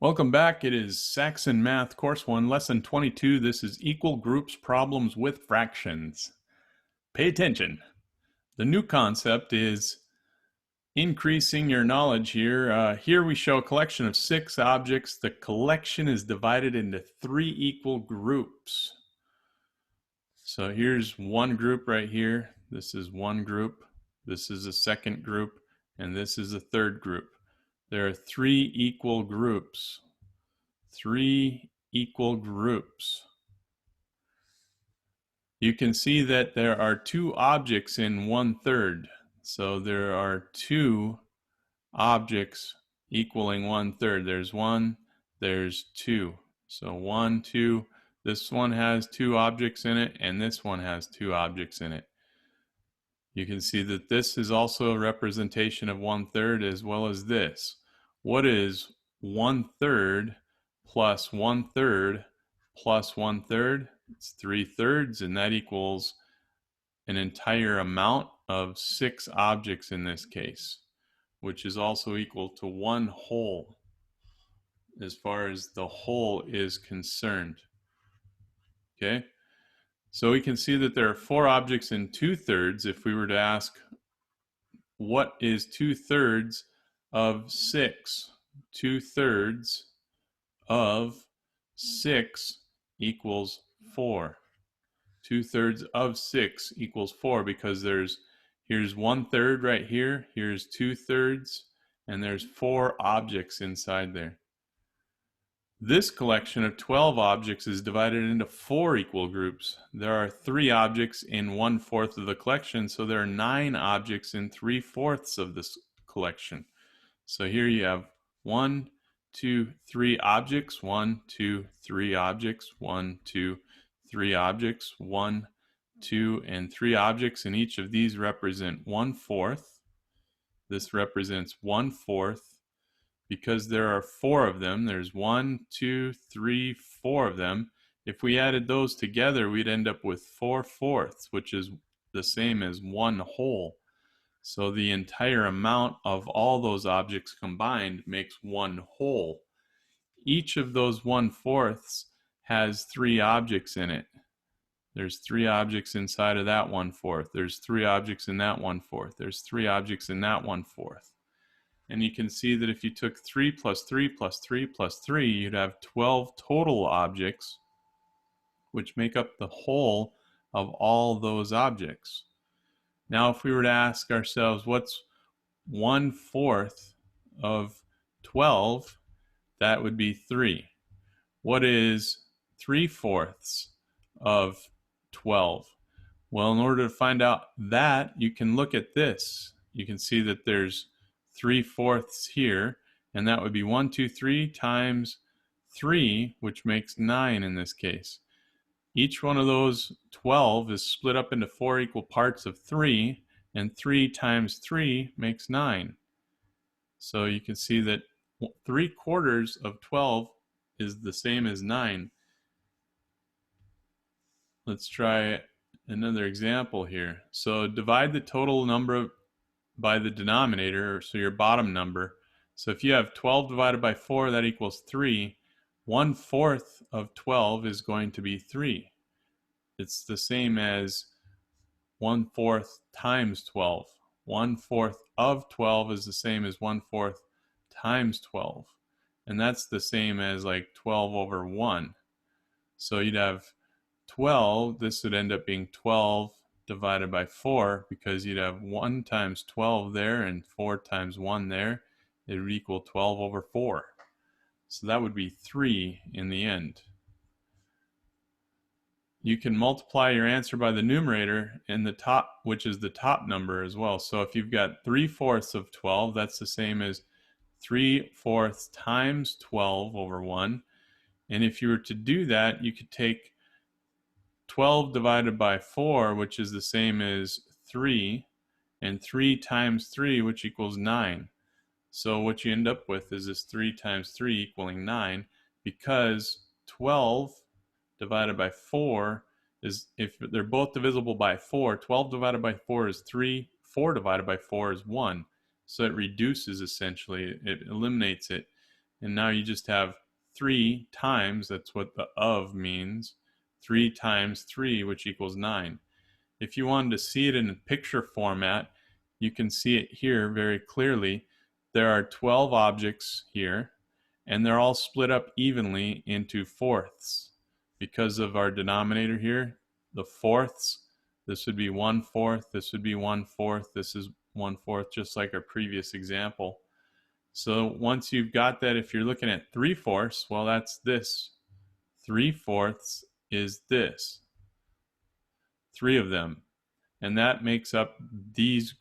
Welcome back. It is Saxon Math Course 1, Lesson 22. This is Equal Groups Problems with Fractions. Pay attention. The new concept is increasing your knowledge here. Here we show a collection of 6 objects. The collection is divided into 3 equal groups. So here's one group right here. This is one group. This is a second group. And this is a third group. There are 3 equal groups. 3 equal groups. You can see that there are 2 objects in 1/3. So there are 2 objects equaling 1/3. There's 1, there's 2. So 1, 2. This one has 2 objects in it, and this one has 2 objects in it. You can see that this is also a representation of 1/3 as well as this. What is 1/3 plus 1/3 plus 1/3? It's 3/3, and that equals an entire amount of 6 objects in this case, which is also equal to 1 whole as far as the whole is concerned. Okay? So we can see that there are 4 objects in 2/3. If we were to ask, what is 2/3 of 6? 2/3 of 6 equals 4. 2/3 of 6 equals 4 because here's 1/3 right here, here's 2/3, and there's 4 objects inside there. This collection of 12 objects is divided into 4 equal groups. There are 3 objects in 1/4 of the collection, so there are 9 objects in 3/4 of this collection. So here you have 1, 2, 3 objects, 1, 2, 3 objects, 1, 2, 3 objects, 1, 2, and 3 objects, and each of these represent 1/4. This represents 1/4. Because there are 4 of them, there's 1, 2, 3, 4 of them. If we added those together, we'd end up with 4/4, which is the same as 1 whole. So the entire amount of all those objects combined makes 1 whole. Each of those 1/4 has 3 objects in it. There's 3 objects inside of that 1/4. There's 3 objects in that 1/4. There's 3 objects in that 1/4. And you can see that if you took 3 plus 3 plus 3 plus 3, you'd have 12 total objects, which make up the whole of all those objects. Now, if we were to ask ourselves, what's 1/4 of 12? That would be 3. What is 3/4 of 12? Well, in order to find out that, you can look at this. You can see that there's 3/4 here, and that would be 1, 2, 3 times 3, which makes 9 in this case. Each one of those 12 is split up into 4 equal parts of 3, and 3 times 3 makes 9. So you can see that 3/4 of 12 is the same as 9. Let's try another example here. So divide the total number by the denominator, so your bottom number. So if you have 12 divided by 4, that equals 3. 1/4 of 12 is going to be 3. It's the same as 1/4 times 12. 1/4 of 12 is the same as 1/4 times 12. And that's the same as like 12 over 1. So you'd have 12, this would end up being 12 divided by 4, because you'd have 1 times 12 there and 4 times 1 there. It would equal 12 over 4. So that would be 3 in the end. You can multiply your answer by the numerator in the top, which is the top number as well. So if you've got 3/4 of 12, that's the same as 3/4 times 12 over 1. And if you were to do that, you could take 12 divided by 4, which is the same as 3, and 3 times 3, which equals 9. So what you end up with is this 3 times 3 equaling 9, because 12 divided by 4 is, if they're both divisible by 4, 12 divided by 4 is 3, 4 divided by 4 is 1. So it reduces, essentially, it eliminates it. and now you just have 3 times, that's what the of means, 3 times 3, which equals 9. If you wanted to see it in a picture format, you can see it here very clearly. There are 12 objects here, and they're all split up evenly into fourths. Because of our denominator here, the fourths, this would be 1/4, this would be 1/4, this is 1/4, just like our previous example. So once you've got that, if you're looking at 3/4, well, that's this. 3/4 is this. 3 of them. And that makes up this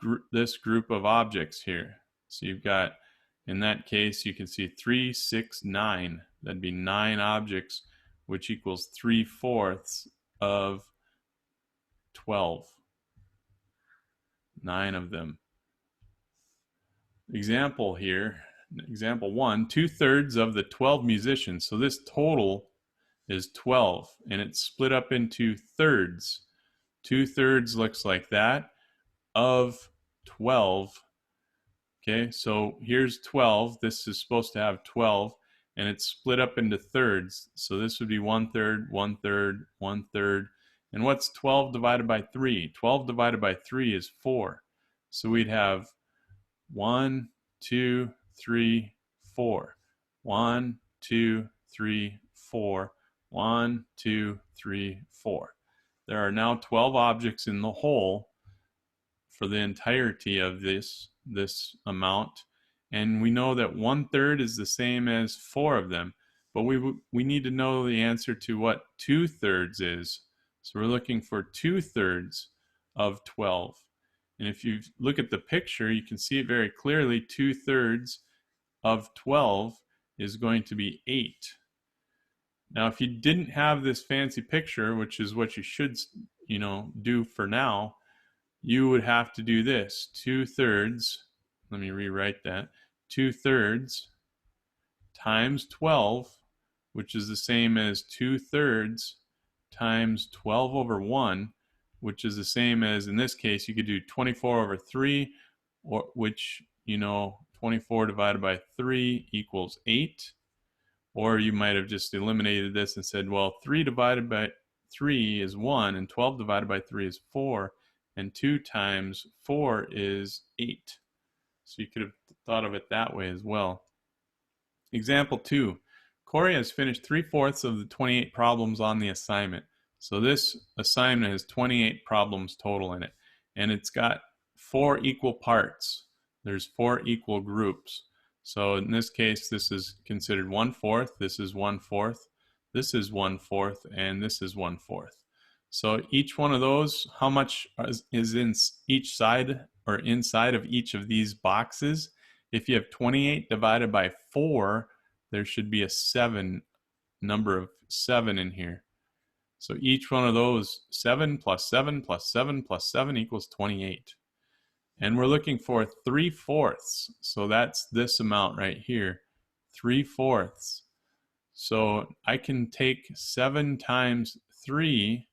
group of objects here. So you've got, in that case, you can see 3, 6, 9. That'd be 9 objects, which equals 3/4 of 12. 9 of them. Example here, example 1, 2/3 of the 12 musicians. So this total is 12, and it's split up into thirds. 2/3 looks like that of 12. Okay, so here's 12. This is supposed to have 12, and it's split up into thirds. So this would be 1/3, 1/3, 1/3. And what's 12 divided by 3? 12 divided by 3 is 4. So we'd have 1, 2, 3, 4. 1, 2, 3, 4. 1, 2, 3, 4. There are now 12 objects in the whole for the entirety of this amount, and we know that 1/3 is the same as 4 of them, but we need to know the answer to what 2/3 is. So we're looking for 2/3 of 12. And if you look at the picture, you can see it very clearly. 2/3 of 12 is going to be 8. Now, if you didn't have this fancy picture, which is what you should, do for now, you would have to do this. 2/3, let me rewrite that. 2/3 times 12, which is the same as 2/3 times 12 over 1, which is the same as, in this case, you could do 24 over 3, or which, 24 divided by 3 equals 8. Or you might have just eliminated this and said, well, 3 divided by 3 is 1, and 12 divided by 3 is 4, and 2 times 4 is 8. So you could have thought of it that way as well. Example 2. Corey has finished 3/4 of the 28 problems on the assignment. So this assignment has 28 problems total in it, and it's got 4 equal parts. There's 4 equal groups. So in this case, this is considered 1/4, this is 1/4, this is 1/4, and this is 1/4. So each one of those, how much is in each side or inside of each of these boxes? If you have 28 divided by 4, there should be a 7, number of 7 in here. So each one of those, 7 plus 7 plus 7 plus 7 equals 28. And we're looking for 3/4. So that's this amount right here, 3/4. So I can take 7 times 3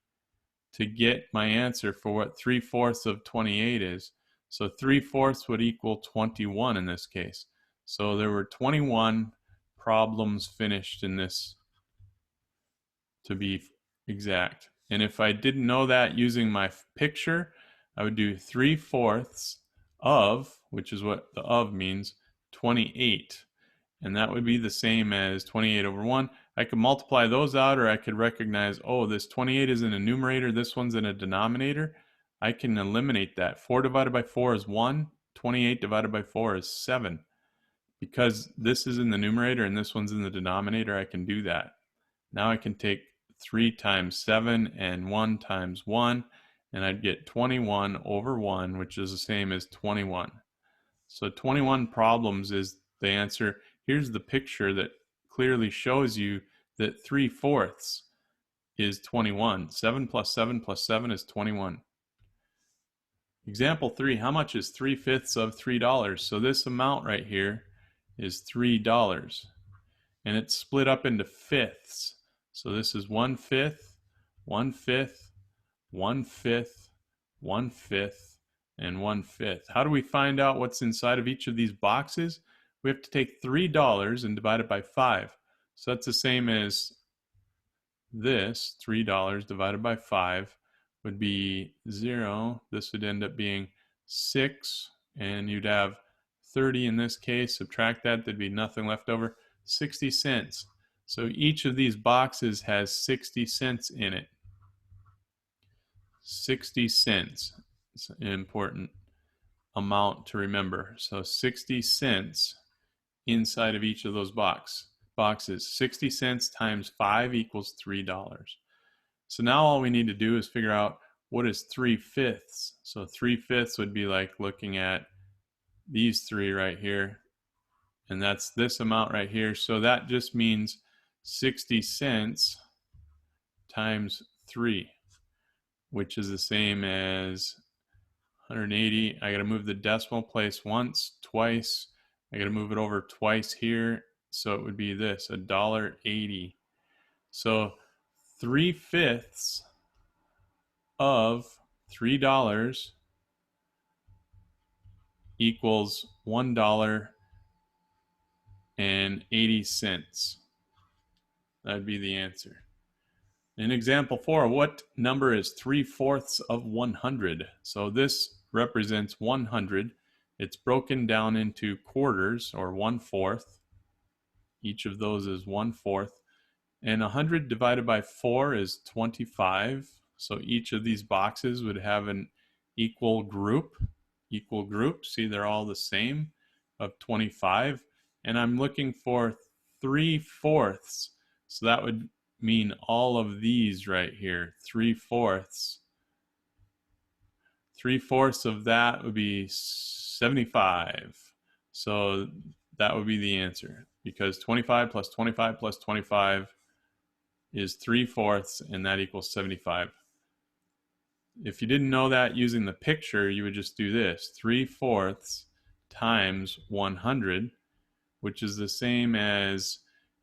to get my answer for what 3/4 of 28 is. So 3/4 would equal 21 in this case. So there were 21 problems finished in this, to be exact. And if I didn't know that using my picture, I would do 3/4 of, which is what the of means, 28. And that would be the same as 28 over 1. I could multiply those out, or I could recognize, oh, this 28 is in a numerator, this one's in a denominator. I can eliminate that. 4 divided by 4 is 1. 28 divided by 4 is 7. Because this is in the numerator and this one's in the denominator, I can do that. Now I can take 3 times 7 and 1 times 1, and I'd get 21 over 1, which is the same as 21. So 21 problems is the answer. Here's the picture that clearly shows you that 3/4 is 21. 7 plus 7 plus 7 is 21. Example 3, how much is 3/5 of $3? So this amount right here is $3. And it's split up into fifths. So this is 1/5, 1/5, 1/5, 1/5, and 1/5. How do we find out what's inside of each of these boxes? we have to take $3 and divide it by 5. So that's the same as this. $3 divided by 5 would be 0. This would end up being 6, and you'd have 30 in this case. Subtract that, there'd be nothing left over. 60 cents. So each of these boxes has 60 cents in it. 60 cents. It's an important amount to remember. So 60 cents inside of each of those boxes. 60 cents times 5 equals $3. So now all we need to do is figure out what is 3/5. So 3/5 would be like looking at these three right here, and that's this amount right here. So that just means 60 cents times 3, which is the same as 180. I got to move the decimal place once, twice. I got to move it over twice here. So it would be this, $1.80. So 3/5 of $3 equals $1.80. That'd be the answer. In example 4, what number is 3/4 of 100? So this represents 100. It's broken down into quarters, or 1/4. Each of those is 1/4. And 100 divided by 4 is 25. So each of these boxes would have an equal group. See, they're all the same, of 25. And I'm looking for 3/4. So that would mean all of these right here. 3/4. 3/4 of that would be 75. So that would be the answer, because 25 plus 25 plus 25 is 3/4, and that equals 75. If you didn't know that using the picture, you would just do this: 3/4 times 100, which is the same as,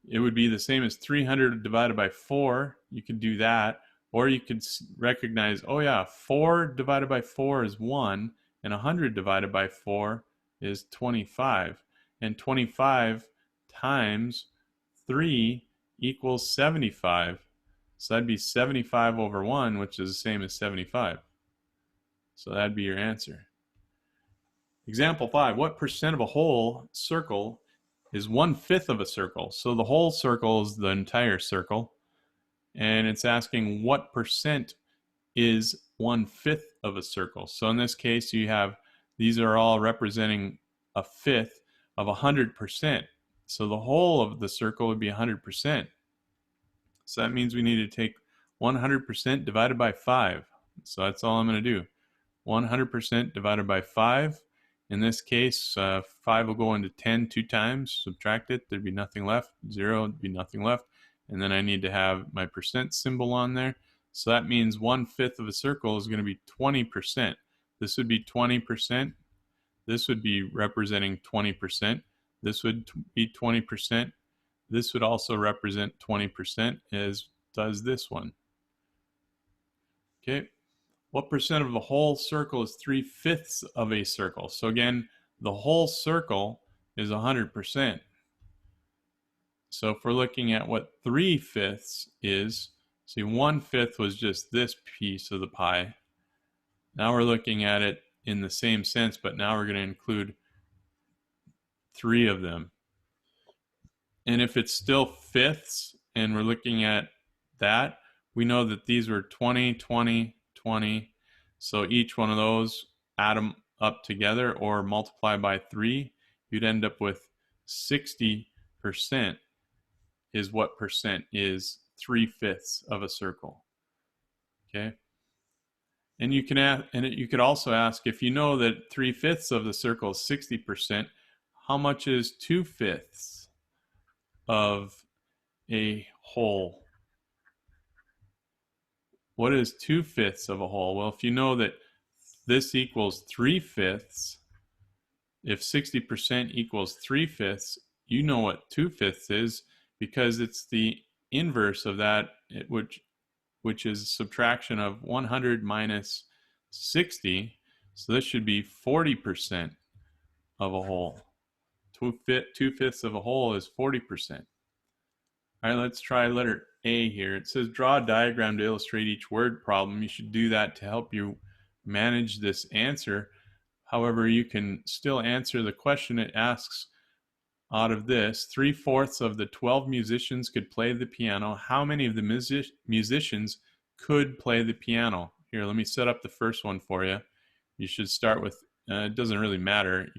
it would be the same as 300 divided by 4. You could do that, or you could recognize, oh yeah, 4 divided by 4 is 1, and 100 divided by 4 is 25. And 25 times 3 equals 75. So that'd be 75 over 1, which is the same as 75. So that'd be your answer. Example 5, what percent of a whole circle is 1/5 of a circle? So the whole circle is the entire circle, and it's asking what percent is 1/5 of a circle. So in this case, you have, these are all representing a fifth of 100%. So the whole of the circle would be 100%. So that means we need to take 100% divided by 5. So that's all I'm going to do. 100% divided by 5. In this case, 5 will go into 10 2 times. Subtract it, there'd be nothing left. 0 would be nothing left. And then I need to have my percent symbol on there. So that means 1/5 of a circle is going to be 20%. This would be 20%. This would be representing 20%. This would be 20%. This would also represent 20%, as does this one. Okay. What percent of the whole circle is 3/5 of a circle? So again, the whole circle is 100%. So if we're looking at what 3/5 is, see, 1/5 was just this piece of the pie. Now we're looking at it in the same sense, but now we're going to include 3 of them. And if it's still fifths and we're looking at that, we know that these were 20, 20, 20. So each one of those, add them up together or multiply by 3, you'd end up with 60% is what percent is 3/5 of a circle. Okay. And you can ask, and you could also ask, if you know that 3/5 of the circle is 60%, how much is 2/5 of a whole? What is 2/5 of a whole? Well, if you know that this equals 3/5, if 60% equals 3/5, you know what 2/5 is, because it's the inverse of that, which is subtraction of 100 minus 60. So this should be 40% of a whole. 2/5 of a whole is 40%. All right, let's try letter A here. It says draw a diagram to illustrate each word problem. You should do that to help you manage this answer. However, you can still answer the question it asks out of this. 3/4 of the 12 musicians could play the piano. How many of the musicians could play the piano? Here, let me set up the first one for you. You should start with, it doesn't really matter.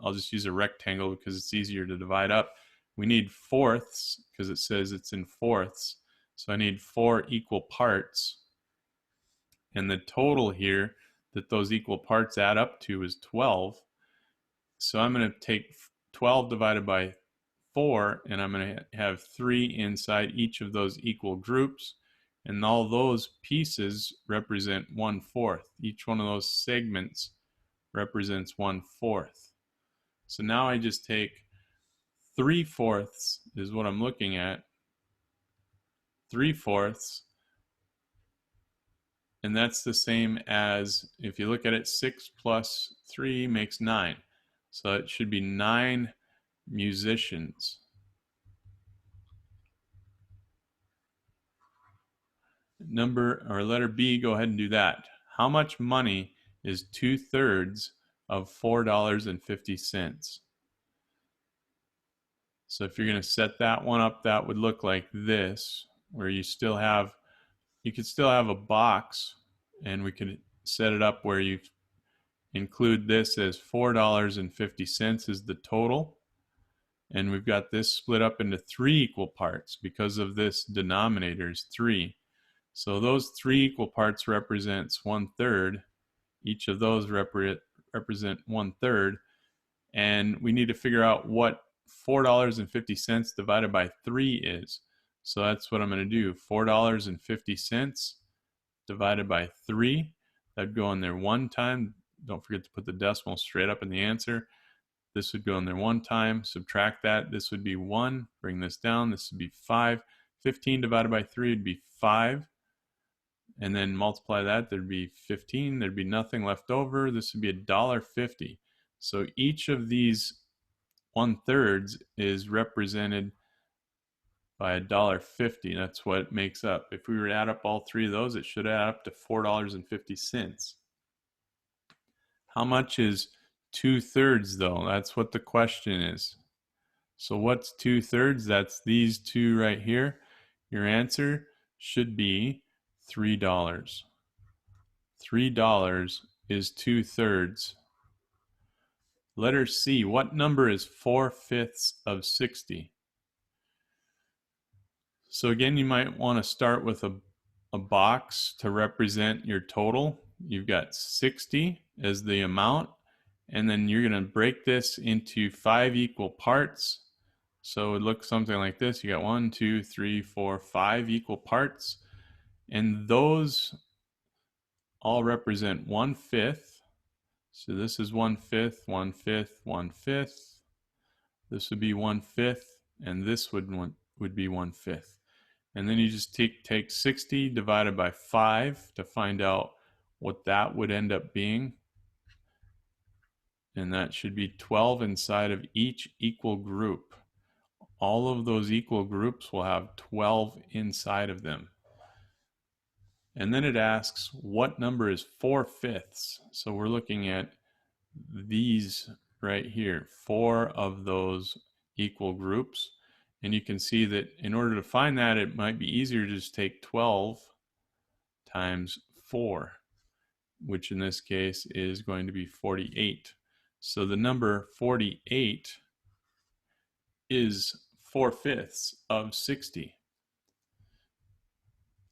I'll just use a rectangle because it's easier to divide up. We need fourths because it says it's in fourths. So I need 4 equal parts. And the total here that those equal parts add up to is 12. So I'm going to take 12 divided by 4, and I'm going to have 3 inside each of those equal groups. And all those pieces represent 1/4. Each one of those segments represents 1/4. So now I just take 3/4 is what I'm looking at. 3/4, and that's the same as, if you look at it, 6 plus 3 makes 9. So it should be 9 musicians. Number or letter B, go ahead and do that. How much money is 2/3 of $4.50? So if you're going to set that one up, that would look like this, where you could still have a box, and we could set it up where you include this as $4.50 is the total. And we've got this split up into 3 equal parts because of this denominator is 3. So those 3 equal parts represents 1/3. Each of those represent 1/3. And we need to figure out what $4.50 divided by 3 is. So that's what I'm going to do. $4.50 divided by 3. That'd go in there one time. Don't forget to put the decimal straight up in the answer. This would go in there one time. Subtract that. This would be 1. Bring this down. This would be 5. 15 divided by 3 would be 5. And then multiply that. There'd be 15. There'd be nothing left over. This would be $1.50. So each of these 1/3 is represented by $1.50. That's what it makes up. If we were to add up all 3 of those, it should add up to $4.50. How much is 2/3 though? That's what the question is. So what's 2/3? That's these 2 right here. Your answer should be $3. $3 is 2/3. Letter C, what number is 4/5 of 60? So again, you might want to start with a box to represent your total. You've got 60 as the amount, and then you're going to break this into 5 equal parts. So it looks something like this. You got 1, 2, 3, 4, 5 equal parts, and those all represent 1/5. So this is 1/5, 1/5, 1/5. This would be 1/5, and this would be 1/5. And then you just take 60 divided by 5 to find out what that would end up being. And that should be 12 inside of each equal group. All of those equal groups will have 12 inside of them. And then it asks, what number is 4/5? So we're looking at these right here, 4 of those equal groups. And you can see that in order to find that, it might be easier to just take 12 times 4, which in this case is going to be 48. So the number 48 is 4/5 of 60.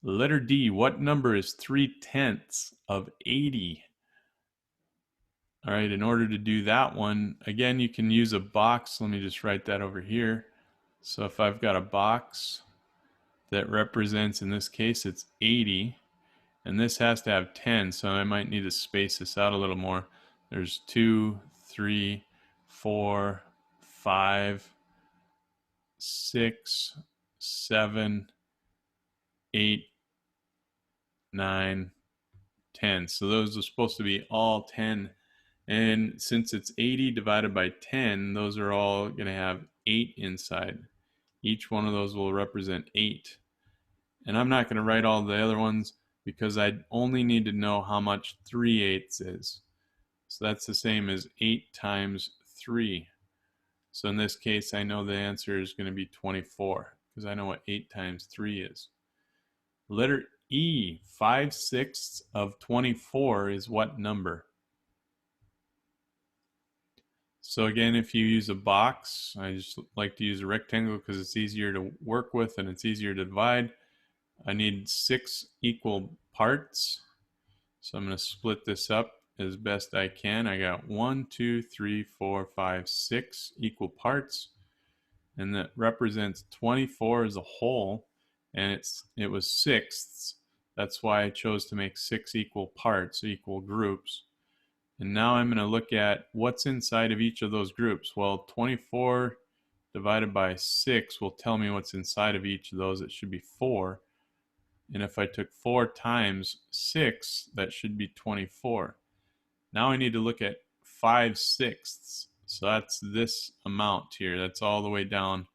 Letter D, what number is 3/10 of 80? All right, in order to do that one, again, you can use a box. Let me just write that over here. So if I've got a box that represents, in this case, it's 80, and this has to have 10, so I might need to space this out a little more. There's 2, 3, 4, 5, 6, 7, 8, 9, 10. So those are supposed to be all 10 And since it's 80 divided by 10, those are all going to have 8 inside. Each one of those will represent 8. And I'm not going to write all the other ones because I only need to know how much 3/8 is. So that's the same as 8 times 3. So in this case, I know the answer is going to be 24 because I know what 8 times 3 is. Letter E, 5/6 of 24 is what number? So again, if you use a box, I just like to use a rectangle because it's easier to work with and it's easier to divide. I need 6 equal parts. So I'm going to split this up as best I can. I got 1, 2, 3, 4, 5, 6 equal parts. And that represents 24 as a whole. And it was sixths. That's why I chose to make 6 equal parts, equal groups. And now I'm going to look at what's inside of each of those groups. Well, 24 divided by 6 will tell me what's inside of each of those. It should be 4. And if I took 4 times 6, that should be 24. Now I need to look at 5/6. So that's this amount here. That's all the way down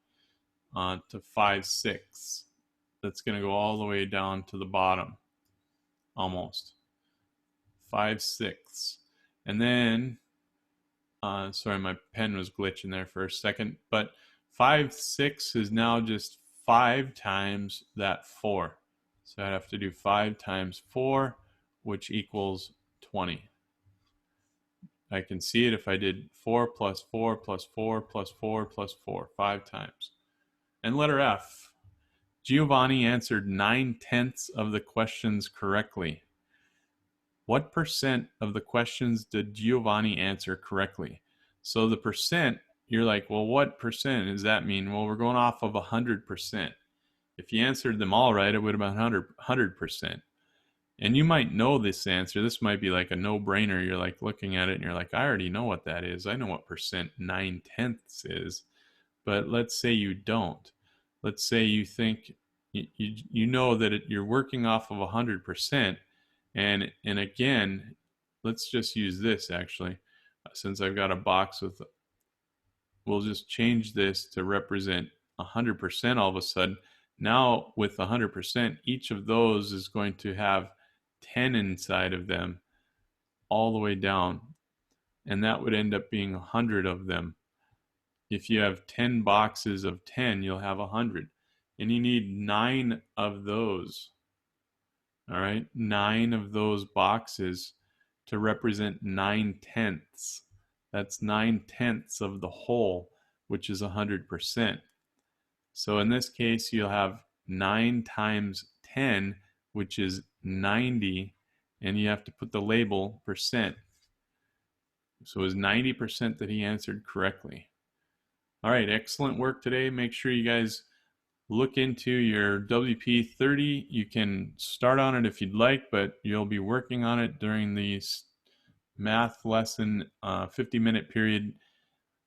to 5/6. That's going to go all the way down to the bottom, almost. 5/6. And then, sorry, my pen was glitching there for a second, but 5/6 is now just 5 times that 4. So I'd have to do 5 times 4, which equals 20. I can see it if I did 4 plus 4 plus 4 plus 4 plus 4, 5 times. And letter F, Giovanni answered 9/10 of the questions correctly. What percent of the questions did Giovanni answer correctly? So the percent, you're like, well, what percent does that mean? Well, we're going off of 100%. If you answered them all right, it would have been 100%. And you might know this answer. This might be like a no-brainer. You're like looking at it and you're like, I already know what that is. I know what percent 9/10 is. But let's say you don't. Let's say you think you know that you're working off of 100%. And again, let's just use this actually. Since I've got a box with, we'll just change this to represent 100% all of a sudden. Now with 100%, each of those is going to have 10 inside of them all the way down. And that would end up being 100 of them. If you have 10 boxes of 10, you'll have 100. And you need 9 of those. All right, 9 of those boxes to represent 9/10. That's 9/10 of the whole, which is 100%. So in this case, you'll have 9 times 10, which is 90, and you have to put the label percent. So it was 90% that he answered correctly. All right, excellent work today. Make sure you guys look into your WP30. You can start on it if you'd like, but you'll be working on it during the math lesson 50-minute period.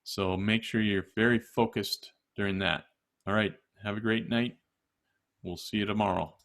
So make sure you're very focused during that. All right, have a great night. We'll see you tomorrow.